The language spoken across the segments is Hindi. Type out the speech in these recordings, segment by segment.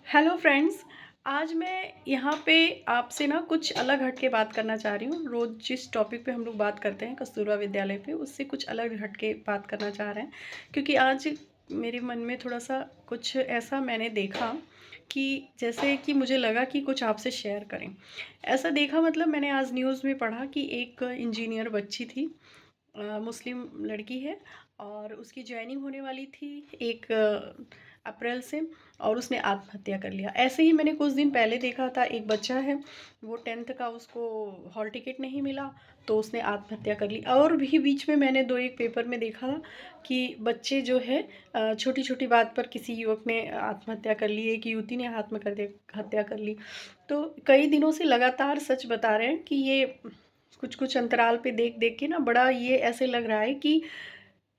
Hello friends. आज मैं यहाँ पे आपसे ना कुछ अलग हट के बात करना चाह रही हूँ। रोज़ जिस टॉपिक पे हम लोग बात करते हैं कस्तूरबा विद्यालय पे, उससे कुछ अलग हट के बात करना चाह रहे हैं। क्योंकि आज मेरे मन में थोड़ा सा कुछ ऐसा मैंने देखा कि जैसे कि मुझे लगा कि कुछ आपसे शेयर करें। ऐसा देखा मतलब मैंने आज न्यूज़ में पढ़ा कि एक इंजीनियर बच्ची थी, मुस्लिम लड़की है, और उसकी जॉइनिंग होने वाली थी 1 अप्रैल से, और उसने आत्महत्या कर लिया। ऐसे ही मैंने कुछ दिन पहले देखा था, एक बच्चा है, वो 10th का, उसको हॉल टिकट नहीं मिला तो उसने आत्महत्या कर ली। और भी बीच में मैंने दो एक पेपर में देखा था कि बच्चे जो है छोटी छोटी बात पर किसी युवक ने आत्महत्या कर ली, एक युवती ने हत्या कर ली। तो कई दिनों से लगातार सच बता रहे हैं कि ये कुछ कुछ अंतराल पे देख देख के ना बड़ा ये ऐसे लग रहा है कि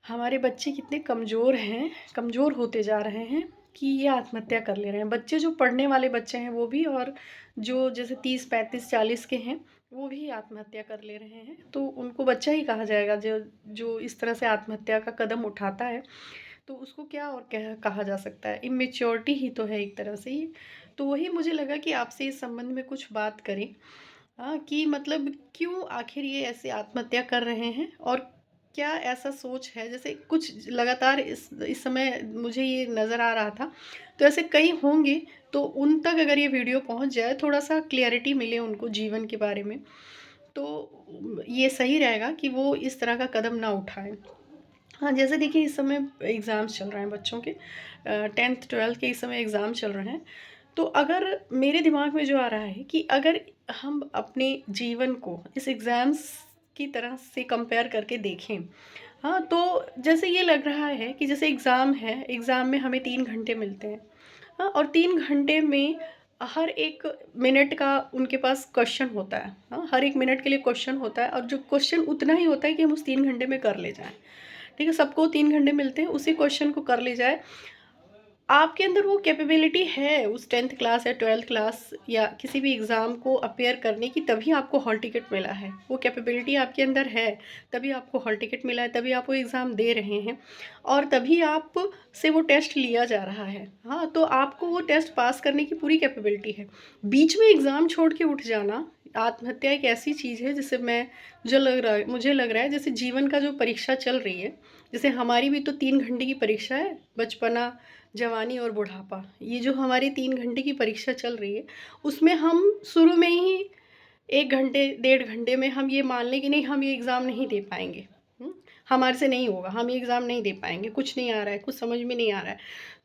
हमारे बच्चे कितने कमज़ोर हैं, कमज़ोर होते जा रहे हैं कि ये आत्महत्या कर ले रहे हैं। बच्चे जो पढ़ने वाले बच्चे हैं वो भी, और जो जैसे 30 35 40 के हैं वो भी आत्महत्या कर ले रहे हैं। तो उनको बच्चा ही कहा जाएगा जो जो इस तरह से आत्महत्या का कदम उठाता है। तो उसको क्या और क्या कहा जा सकता है? इमेच्योरिटी ही तो है एक तरह से ये। तो वही मुझे लगा कि आपसे इस संबंध में कुछ बात करें। हाँ, कि मतलब क्यों आखिर ये ऐसे आत्महत्या कर रहे हैं, और क्या ऐसा सोच है? जैसे कुछ लगातार इस समय मुझे ये नज़र आ रहा था, तो ऐसे कई होंगे, तो उन तक अगर ये वीडियो पहुंच जाए, थोड़ा सा क्लैरिटी मिले उनको जीवन के बारे में, तो ये सही रहेगा कि वो इस तरह का कदम ना उठाएं। हाँ, जैसे देखिए इस समय एग्ज़ाम्स चल रहे हैं बच्चों के, 10th 12th के इस समय एग्ज़ाम चल रहे हैं। तो अगर मेरे दिमाग में जो आ रहा है कि अगर हम अपने जीवन को इस एग्ज़ाम्स की तरह से कंपेयर करके देखें, हाँ, तो जैसे ये लग रहा है कि जैसे एग्ज़ाम है, एग्ज़ाम में हमें 3 घंटे मिलते हैं। हाँ, और 3 घंटे में हर एक मिनट का उनके पास क्वेश्चन होता है। हाँ, हर एक मिनट के लिए क्वेश्चन होता है, और जो क्वेश्चन उतना ही होता है कि हम उस 3 घंटे में कर ले जाएं। ठीक है, सबको 3 घंटे मिलते हैं, उसी क्वेश्चन को कर ले जाए। आपके अंदर वो कैपेबिलिटी है उस 10th क्लास या 12th क्लास या किसी भी एग्ज़ाम को अपेयर करने की, तभी आपको हॉल टिकट मिला है। वो कैपेबिलिटी आपके अंदर है, तभी आपको हॉल टिकट मिला है, तभी आप वो एग्ज़ाम दे रहे हैं, और तभी आप से वो टेस्ट लिया जा रहा है। हाँ, तो आपको वो टेस्ट पास करने की पूरी कैपेबिलिटी है। बीच में एग्ज़ाम छोड़ के उठ जाना, आत्महत्या एक ऐसी चीज़ है जिससे मुझे लग रहा है जैसे जीवन का जो परीक्षा चल रही है, जैसे हमारी भी तो 3 घंटे की परीक्षा है, बचपना, जवानी और बुढ़ापा। ये जो हमारी 3 घंटे की परीक्षा चल रही है, उसमें हम शुरू में ही 1 घंटे 1.5 घंटे में हम ये मान लें कि नहीं, हम ये एग्ज़ाम नहीं दे पाएंगे। हमारे से नहीं होगा, हम ये एग्ज़ाम नहीं दे पाएंगे, कुछ नहीं आ रहा है, कुछ समझ में नहीं आ रहा है।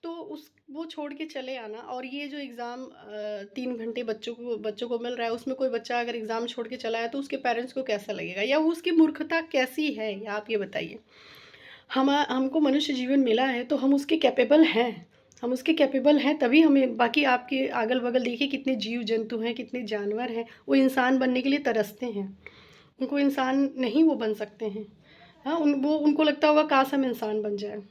तो उस वो छोड़ के चले आना, और ये जो एग्ज़ाम 3 घंटे बच्चों को मिल रहा है, उसमें कोई बच्चा अगर एग्ज़ाम छोड़ के चला है तो उसके पेरेंट्स को कैसा लगेगा, या वो उसकी मूर्खता कैसी है, या आप ये बताइए। हमको मनुष्य जीवन मिला है तो हम उसके कैपेबल हैं, हम उसके कैपेबल हैं, तभी हमें, बाकी आपके अगल बगल देखिए कितने जीव जंतु हैं, कितने जानवर हैं, वो इंसान बनने के लिए तरसते हैं, उनको इंसान नहीं वो बन सकते हैं। हाँ, उनको लगता होगा काश हम इंसान बन जाए।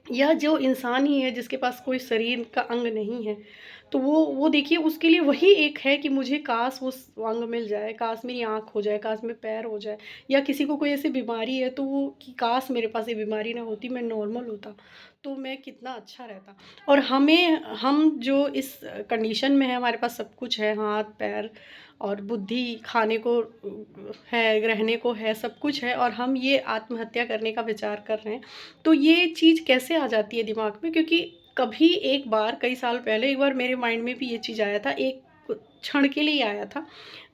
या जो इंसान ही है जिसके पास कोई शरीर का अंग नहीं है, तो वो देखिए उसके लिए वही एक है कि मुझे काश वो अंग मिल जाए, काश मेरी आँख हो जाए, काश मेरे पैर हो जाए। या किसी को कोई ऐसी बीमारी है तो वो कि काश मेरे पास ये बीमारी ना होती, मैं नॉर्मल होता, तो मैं कितना अच्छा रहता। और हम जो इस कंडीशन में है, हमारे पास सब कुछ है, हाथ पैर और बुद्धि, खाने को है, रहने को है, सब कुछ है, और हम ये आत्महत्या करने का विचार कर रहे हैं। तो ये चीज़ कैसे आ जाती है दिमाग में? क्योंकि कभी एक बार, कई साल पहले एक बार मेरे माइंड में भी ये चीज़ आया था, एक क्षण के लिए आया था,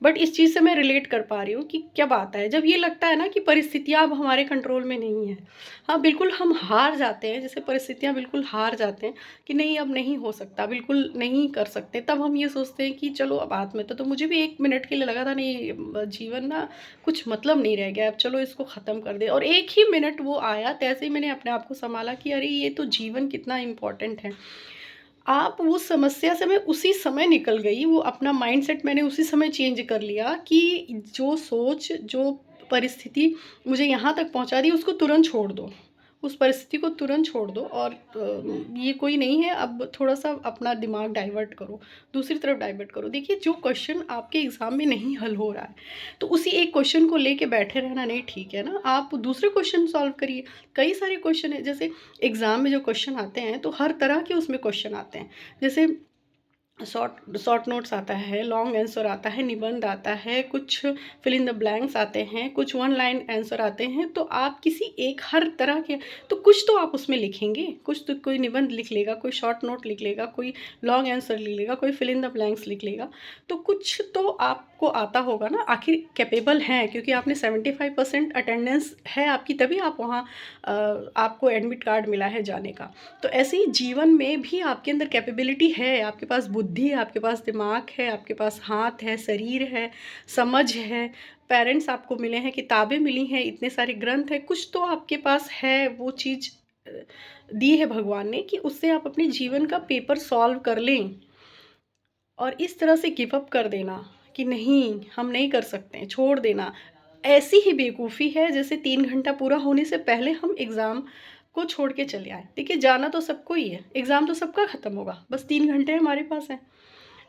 बट इस चीज़ से मैं रिलेट कर पा रही हूँ कि क्या बात है जब ये लगता है ना कि परिस्थितियाँ अब हमारे कंट्रोल में नहीं है। हाँ, बिल्कुल हम हार जाते हैं, जैसे परिस्थितियाँ बिल्कुल हार जाते हैं कि नहीं अब नहीं हो सकता, बिल्कुल नहीं कर सकते, तब हम ये सोचते हैं कि चलो अब आत्महत्या। तो मुझे भी 1 मिनट के लिए लगा था नहीं, जीवन ना कुछ मतलब नहीं रह गया, अब चलो इसको ख़त्म कर दे, और एक ही मिनट वो आया, तैसे ही मैंने अपने आप को संभाला कि अरे ये तो जीवन कितना इम्पोर्टेंट है। आप उस समस्या से, मैं उसी समय निकल गई, वो अपना माइंडसेट मैंने उसी समय चेंज कर लिया कि जो सोच, जो परिस्थिति मुझे यहाँ तक पहुँचा दी, उसको तुरंत छोड़ दो। उस परिस्थिति को तुरंत छोड़ दो, और ये कोई नहीं है, अब थोड़ा-सा अपना दिमाग डाइवर्ट करो, दूसरी तरफ डाइवर्ट करो। देखिए जो क्वेश्चन आपके एग्ज़ाम में नहीं हल हो रहा है, तो उसी एक क्वेश्चन को लेके बैठे रहना नहीं ठीक है ना, आप दूसरे क्वेश्चन सॉल्व करिए। कई सारे क्वेश्चन हैं, जैसे एग्ज़ाम में जो क्वेश्चन आते हैं तो हर तरह के उसमें क्वेश्चन आते हैं। जैसे शॉर्ट शॉर्ट नोट्स आता है, लॉन्ग आंसर आता है, निबंध आता है, कुछ फिल इन द ब्लैंक्स आते हैं, कुछ वन लाइन आंसर आते हैं। तो आप किसी एक हर तरह के, तो कुछ तो आप उसमें लिखेंगे, कुछ तो कोई निबंध लिख लेगा, कोई शॉर्ट नोट लिख लेगा, कोई लॉन्ग आंसर लिख लेगा, कोई फिल इन द ब्लैंक्स लिख लेगा। तो कुछ तो आपको आता होगा ना, आखिर कैपेबल हैं, क्योंकि आपने 75% अटेंडेंस है आपकी, तभी आप वहाँ आपको एडमिट कार्ड मिला है जाने का। तो ऐसे ही जीवन में भी आपके अंदर कैपेबिलिटी है, आपके पास बुद्धि है, आपके पास दिमाग है, आपके पास हाथ है, शरीर है, समझ है, पेरेंट्स आपको मिले हैं, किताबें मिली हैं, इतने सारे ग्रंथ हैं, कुछ तो आपके पास है वो चीज़ दी है भगवान ने, कि उससे आप अपने जीवन का पेपर सॉल्व कर लें। और इस तरह से गिव अप कर देना कि नहीं हम नहीं कर सकते हैं, छोड़ देना, ऐसी ही बेवकूफ़ी है जैसे 3 घंटा पूरा होने से पहले हम एग्ज़ाम को छोड़ के चले आए। देखिए जाना तो सबको ही है, एग्ज़ाम तो सबका ख़त्म होगा, बस 3 घंटे हमारे पास हैं,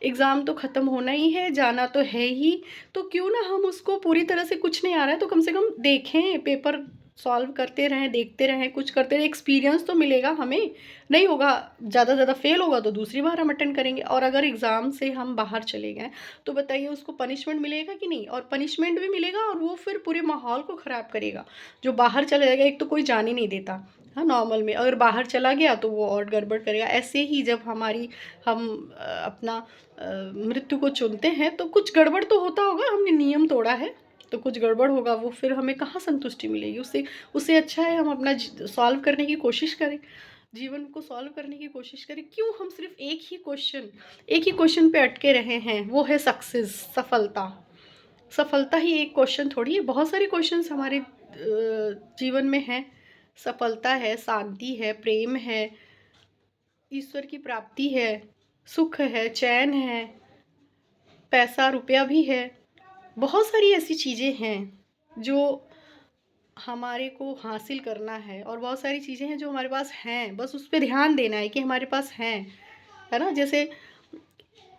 एग्ज़ाम तो ख़त्म होना ही है, जाना तो है ही। तो क्यों ना हम उसको पूरी तरह से, कुछ नहीं आ रहा है तो कम से कम देखें, पेपर सॉल्व करते रहें, देखते रहें, कुछ करते रहें, एक्सपीरियंस तो मिलेगा हमें। नहीं होगा, ज़्यादा से ज़्यादा फेल होगा तो दूसरी बार हम अटेंड करेंगे। और अगर एग्ज़ाम से हम बाहर चले गए तो बताइए उसको पनिशमेंट मिलेगा कि नहीं? और पनिशमेंट भी मिलेगा और वो फिर पूरे माहौल को ख़राब करेगा। जो बाहर चला जाएगा, एक तो कोई जान ही नहीं देता, हाँ नॉर्मल में, अगर बाहर चला गया तो वो और गड़बड़ करेगा। ऐसे ही जब हम अपना मृत्यु को चुनते हैं तो कुछ गड़बड़ तो होता होगा, हमने नियम तोड़ा है तो कुछ गड़बड़ होगा, वो फिर हमें कहाँ संतुष्टि मिलेगी। उससे उससे अच्छा है हम अपना सॉल्व करने की कोशिश करें, जीवन को सॉल्व करने की कोशिश करें। क्यों हम सिर्फ एक ही क्वेश्चन पे अटके रहे हैं, वो है सक्सेस, सफलता। सफलता ही एक क्वेश्चन थोड़ी है, बहुत सारे क्वेश्चंस हमारे जीवन में हैं। सफलता है, शांति है, प्रेम है, ईश्वर की प्राप्ति है, सुख है, चैन है, पैसा रुपया भी है। बहुत सारी ऐसी चीज़ें हैं जो हमारे को हासिल करना है, और बहुत सारी चीज़ें हैं जो हमारे पास हैं, बस उस पे ध्यान देना है कि हमारे पास हैं, है ना। जैसे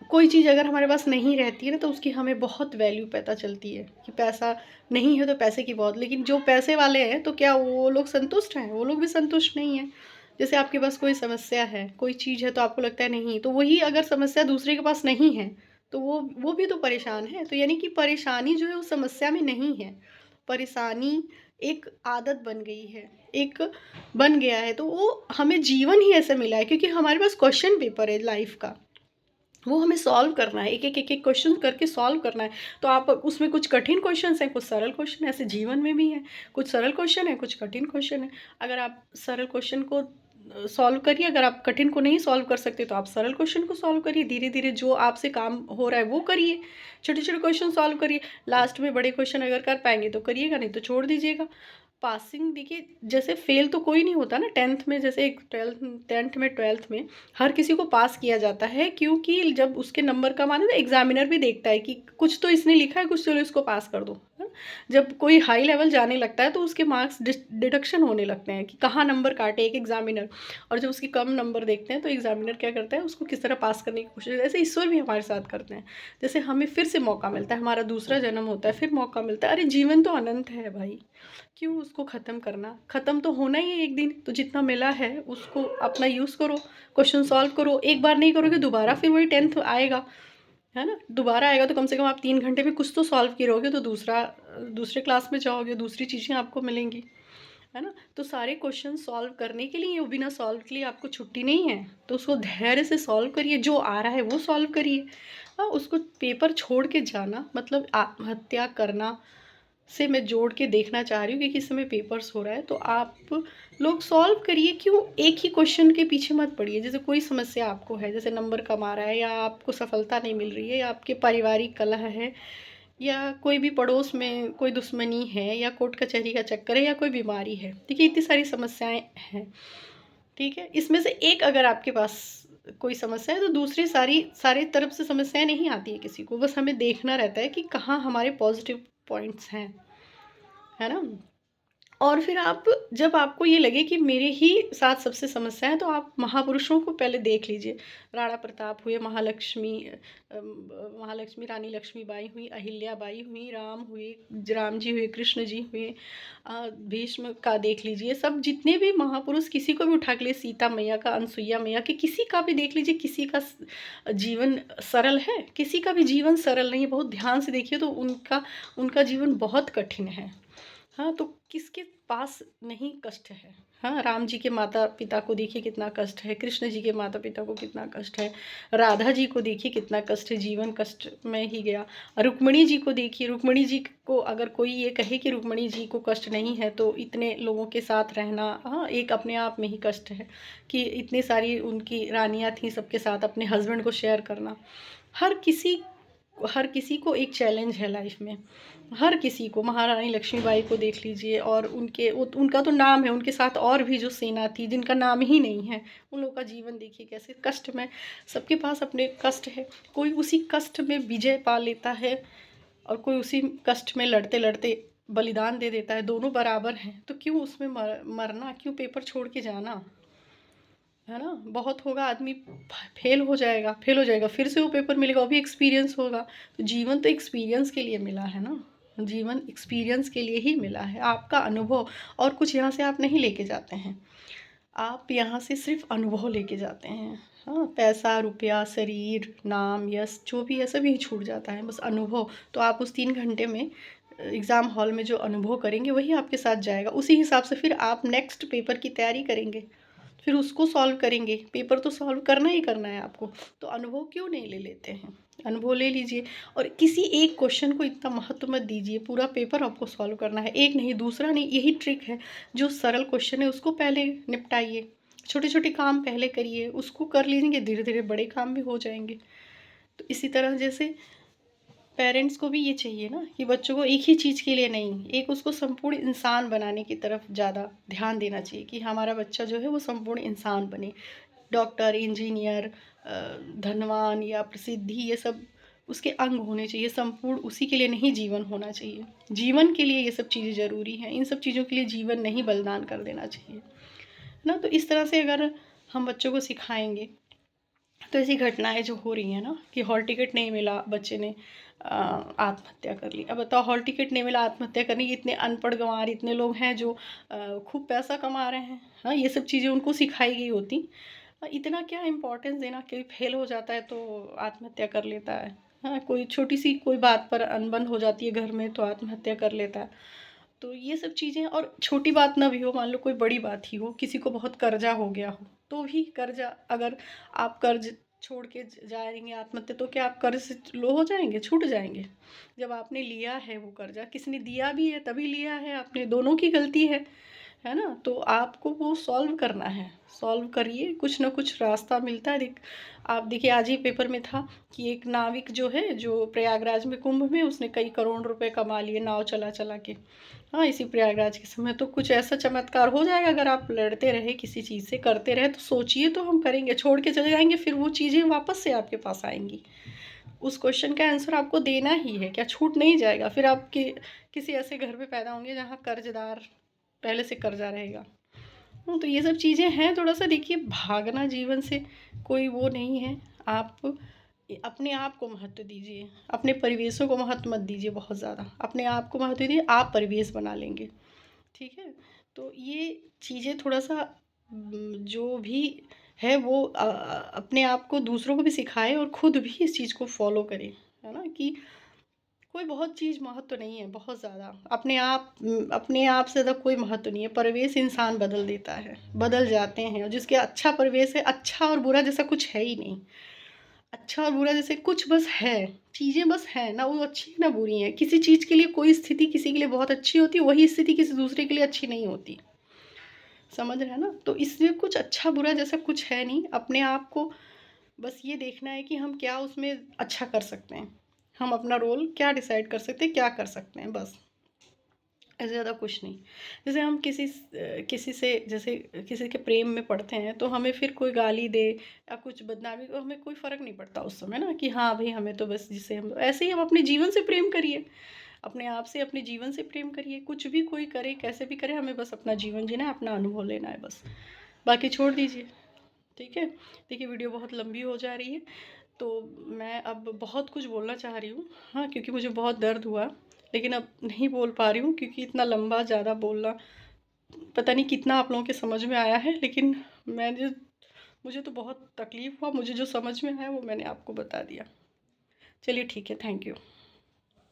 कोई चीज़ अगर हमारे पास नहीं रहती है ना तो उसकी हमें बहुत वैल्यू पता चलती है कि पैसा नहीं है तो पैसे की बहुत, लेकिन जो पैसे वाले हैं तो क्या वो लोग संतुष्ट हैं? वो लोग भी संतुष्ट नहीं हैं। जैसे आपके पास कोई समस्या है, कोई चीज़ है तो आपको लगता है नहीं, तो वही अगर समस्या दूसरे के पास नहीं है तो वो भी तो परेशान है। तो यानी कि परेशानी जो है उस समस्या में नहीं है, परेशानी एक आदत बन गई है, एक बन गया है। तो वो हमें जीवन ही ऐसा मिला है क्योंकि हमारे पास क्वेश्चन पेपर है लाइफ का, वो हमें सॉल्व करना है, एक क्वेश्चन करके सॉल्व करना है। तो आप उसमें कुछ कठिन क्वेश्चंस हैं, कुछ सरल क्वेश्चन हैं, ऐसे जीवन में भी हैं, कुछ सरल क्वेश्चन है, कुछ कठिन क्वेश्चन है। अगर आप सरल क्वेश्चन को सॉल्व करिए, अगर आप कठिन को नहीं सॉल्व कर सकते तो आप सरल क्वेश्चन को सॉल्व करिए, धीरे धीरे जो आपसे काम हो रहा है वो करिए, छोटे छोटे क्वेश्चन सॉल्व करिए। लास्ट में बड़े क्वेश्चन अगर कर पाएंगे तो करिएगा, नहीं तो छोड़ दीजिएगा। पासिंग देखिए, जैसे फेल तो कोई नहीं होता ना, टेंथ में जैसे एक ट्वेल्थ में हर किसी को पास किया जाता है, क्योंकि जब उसके नंबर कम आने तो एग्जामिनर भी देखता है कि कुछ तो इसने लिखा है, कुछ चलो इसको पास कर दो, है ना? जब कोई हाई लेवल जाने लगता है तो उसके मार्क्स डिडक्शन होने लगते हैं कि कहाँ नंबर काटे एक एग्जामिनर। और जब उसके कम नंबर देखते हैं तो एग्जामिनर क्या करता है, उसको किस तरह पास करने की कोशिश, ऐसे ईश्वर भी हमारे साथ करते हैं। जैसे हमें फिर से मौका मिलता है, हमारा दूसरा जन्म होता है, फिर मौका मिलता है। अरे जीवन तो अनंत है भाई, क्यों उसको ख़त्म करना? ख़त्म तो होना ही है एक दिन, तो जितना मिला है उसको अपना यूज़ करो, क्वेश्चन सॉल्व करो। एक बार नहीं करोगे दोबारा फिर वही 10th आएगा, है ना? दोबारा आएगा तो कम से कम आप 3 घंटे में कुछ तो सॉल्व किए रहोगे, तो दूसरे क्लास में जाओगे, दूसरी चीज़ें आपको मिलेंगी, है ना? तो सारे क्वेश्चन सॉल्व करने के लिए, वो बिना सॉल्व के लिए आपको छुट्टी नहीं है, तो उसको धैर्य से सॉल्व करिए, जो आ रहा है वो सॉल्व करिए। हाँ, उसको पेपर छोड़ के जाना मतलब आत्महत्या करना से मैं जोड़ के देखना चाह रही हूँ, क्योंकि इस समय पेपर्स हो रहा है, तो आप लोग सॉल्व करिए। क्यों एक ही क्वेश्चन के पीछे मत पड़िए। जैसे कोई समस्या आपको है, जैसे नंबर कम आ रहा है, या आपको सफलता नहीं मिल रही है, या आपके पारिवारिक कलह है, या कोई भी पड़ोस में कोई दुश्मनी है, या कोर्ट कचहरी का चक्कर है, या कोई बीमारी है, देखिए इतनी सारी समस्याएं हैं, ठीक है। इसमें से एक अगर आपके पास कोई समस्या है तो दूसरी सारी तरफ से समस्याएं नहीं आती है किसी को, बस हमें देखना रहता है कि कहाँ हमारे पॉजिटिव पॉइंट्स हैं, है ना। और फिर आप जब आपको ये लगे कि मेरे ही साथ सबसे समस्या है, तो आप महापुरुषों को पहले देख लीजिए। राणा प्रताप हुए, महालक्ष्मी रानी लक्ष्मीबाई हुई, अहिल्याबाई हुई, राम हुए, राम जी हुए, कृष्ण जी हुए, भीष्म का देख लीजिए। सब जितने भी महापुरुष, किसी को भी उठा के लिए, सीता मैया का, अनसुईया मैया के, किसी का भी देख लीजिए। किसी का जीवन सरल है? किसी का भी जीवन सरल नहीं है। बहुत ध्यान से देखिए तो उनका उनका जीवन बहुत कठिन है। हाँ, तो किसके पास नहीं कष्ट है? हाँ, राम जी के माता पिता को देखिए कितना कष्ट है, कृष्ण जी के माता पिता को कितना कष्ट है, राधा जी को देखिए कितना कष्ट है, जीवन कष्ट में ही गया। रुक्मिणी जी को देखिए, रुक्मिणी जी को अगर कोई ये कहे कि रुक्मिणी जी को कष्ट नहीं है, तो इतने लोगों के साथ रहना, हाँ, एक अपने आप में ही कष्ट है कि इतनी सारी उनकी रानियाँ थीं, सबके साथ अपने हस्बैंड को शेयर करना। हर किसी हर किसी को एक चैलेंज है लाइफ में, हर किसी को। महारानी लक्ष्मीबाई को देख लीजिए, और उनका तो नाम है, उनके साथ और भी जो सेना थी जिनका नाम ही नहीं है, उन लोगों का जीवन देखिए कैसे कष्ट में। सबके पास अपने कष्ट है। कोई उसी कष्ट में विजय पा लेता है, और कोई उसी कष्ट में लड़ते लड़ते बलिदान दे देता है। दोनों बराबर हैं, तो क्यों उसमें मरना, क्यों पेपर छोड़ के जाना, है ना? बहुत होगा आदमी, फेल हो जाएगा, फिर से वो पेपर मिलेगा, वो भी एक्सपीरियंस होगा। तो जीवन तो एक्सपीरियंस के लिए मिला है ना, जीवन एक्सपीरियंस के लिए ही मिला है, आपका अनुभव। और कुछ यहाँ से आप नहीं लेके जाते हैं, आप यहाँ से सिर्फ अनुभव लेके जाते हैं। हाँ, पैसा रुपया शरीर नाम यश जो भी है सभी छूट जाता है, बस अनुभव। तो आप उस 3 घंटे में एग्ज़ाम हॉल में जो अनुभव करेंगे वही आपके साथ जाएगा। उसी हिसाब से फिर आप नेक्स्ट पेपर की तैयारी करेंगे, फिर उसको सॉल्व करेंगे। पेपर तो सॉल्व करना ही करना है आपको, तो अनुभव क्यों नहीं ले लेते हैं? अनुभव ले लीजिए। और किसी एक क्वेश्चन को इतना महत्व मत दीजिए, पूरा पेपर आपको सॉल्व करना है, एक नहीं दूसरा नहीं। यही ट्रिक है, जो सरल क्वेश्चन है उसको पहले निपटाइए, छोटे छोटे काम पहले करिए, उसको कर लीजिए, धीरे धीरे बड़े काम भी हो जाएंगे। तो इसी तरह जैसे पेरेंट्स को भी ये चाहिए ना कि बच्चों को एक ही चीज़ के लिए नहीं, एक उसको संपूर्ण इंसान बनाने की तरफ ज़्यादा ध्यान देना चाहिए कि हमारा बच्चा जो है वो संपूर्ण इंसान बने। डॉक्टर, इंजीनियर, धनवान या प्रसिद्धि, ये सब उसके अंग होने चाहिए, संपूर्ण उसी के लिए नहीं जीवन होना चाहिए। जीवन के लिए ये सब चीज़ें ज़रूरी हैं, इन सब चीज़ों के लिए जीवन नहीं बलिदान कर देना चाहिए, है ना? तो इस तरह से अगर हम बच्चों को सिखाएंगे, तो ऐसी घटनाएं जो हो रही हैं ना कि हॉल टिकट नहीं मिला, बच्चे ने आत्महत्या कर ली। अब बताओ, हॉल टिकट नहीं मिला, आत्महत्या करनी। इतने अनपढ़ गंवार इतने लोग हैं जो खूब पैसा कमा रहे हैं। हाँ, ये सब चीज़ें उनको सिखाई गई होती। इतना क्या इम्पोर्टेंस देना कि फेल हो जाता है तो आत्महत्या कर लेता है। हाँ, कोई छोटी सी कोई बात पर अनबन हो जाती है घर में तो आत्महत्या कर लेता है। तो ये सब चीज़ें, और छोटी बात ना भी हो, मान लो कोई बड़ी बात ही हो, किसी को बहुत कर्जा हो गया हो, तो भी कर्जा, अगर आप कर्ज छोड़ के जाएंगे आत्महत्या, तो क्या आप कर्ज से लो हो जाएंगे, छूट जाएंगे? जब आपने लिया है वो कर्जा, किसी ने दिया भी है तभी लिया है आपने, दोनों की गलती है ना? तो आपको वो सॉल्व करना है, सॉल्व करिए, कुछ ना कुछ रास्ता मिलता है। आप देखिए, आज ही पेपर में था कि एक नाविक जो है, जो प्रयागराज में कुंभ में, उसने कई करोड़ रुपए कमा लिए नाव चला चला के। हाँ, इसी प्रयागराज के समय। तो कुछ ऐसा चमत्कार हो जाएगा अगर आप लड़ते रहे, किसी चीज़ से करते रहे, तो सोचिए, तो हम करेंगे, छोड़ के चले जाएंगे, फिर वो चीज़ें वापस से आपके पास आएंगी। उस क्वेश्चन का आंसर आपको देना ही है, क्या छूट नहीं जाएगा? फिर आप किसी ऐसे घर में पैदा होंगे जहाँ कर्जदार पहले से कर्जा रहेगा। तो ये सब चीज़ें हैं। थोड़ा सा देखिए, भागना जीवन से कोई वो नहीं है। आप अपने आप को महत्व दीजिए, अपने परिवेशों को महत्व मत दीजिए बहुत ज़्यादा, अपने आप को महत्व दीजिए, आप परिवेश बना लेंगे, ठीक है? तो ये चीज़ें थोड़ा सा जो भी है वो अपने आप को दूसरों को भी सिखाए, और खुद भी इस चीज़ को फॉलो करें, है ना? कि कोई बहुत चीज़ महत्व नहीं है, बहुत ज़्यादा अपने आप से ज़्यादा कोई महत्व नहीं है। परिवेश इंसान बदल देता है, बदल जाते हैं, और जिसके अच्छा परिवेश है, अच्छा और बुरा जैसा कुछ है ही नहीं। अच्छा और बुरा जैसे कुछ बस है, चीज़ें बस हैं ना, वो अच्छी ना बुरी हैं। किसी चीज़ के लिए कोई स्थिति किसी के लिए बहुत अच्छी होती है, वही स्थिति किसी दूसरे के लिए अच्छी नहीं होती। समझ रहे हैं ना? तो इसलिए कुछ अच्छा बुरा जैसा कुछ है नहीं। अपने आप को बस ये देखना है कि हम क्या उसमें अच्छा कर सकते हैं, हम अपना रोल क्या डिसाइड कर सकते हैं, क्या कर सकते हैं, बस। ऐसे ज़्यादा कुछ नहीं। जैसे हम किसी से, जैसे किसी के प्रेम में पड़ते हैं, तो हमें फिर कोई गाली दे या कुछ बदनामी, तो हमें कोई फ़र्क नहीं पड़ता उस समय ना, कि हाँ भाई हमें तो बस, जिसे हम ऐसे ही हम अपने जीवन से प्रेम करिए, अपने आप से, अपने जीवन से प्रेम करिए। कुछ भी कोई करे, कैसे भी करे, हमें बस अपना जीवन जीना है, अपना अनुभव लेना है बस, बाकी छोड़ दीजिए। ठीक है। देखिए वीडियो बहुत लंबी हो जा रही है, तो मैं अब बहुत कुछ बोलना चाह रही हूँ, हाँ, क्योंकि मुझे बहुत दर्द हुआ, लेकिन अब नहीं बोल पा रही हूँ, क्योंकि इतना लंबा ज़्यादा बोलना, पता नहीं कितना आप लोगों के समझ में आया है, लेकिन मैंने मुझे तो बहुत तकलीफ़ हुआ, मुझे जो समझ में आया वो मैंने आपको बता दिया। चलिए ठीक है, थैंक यू।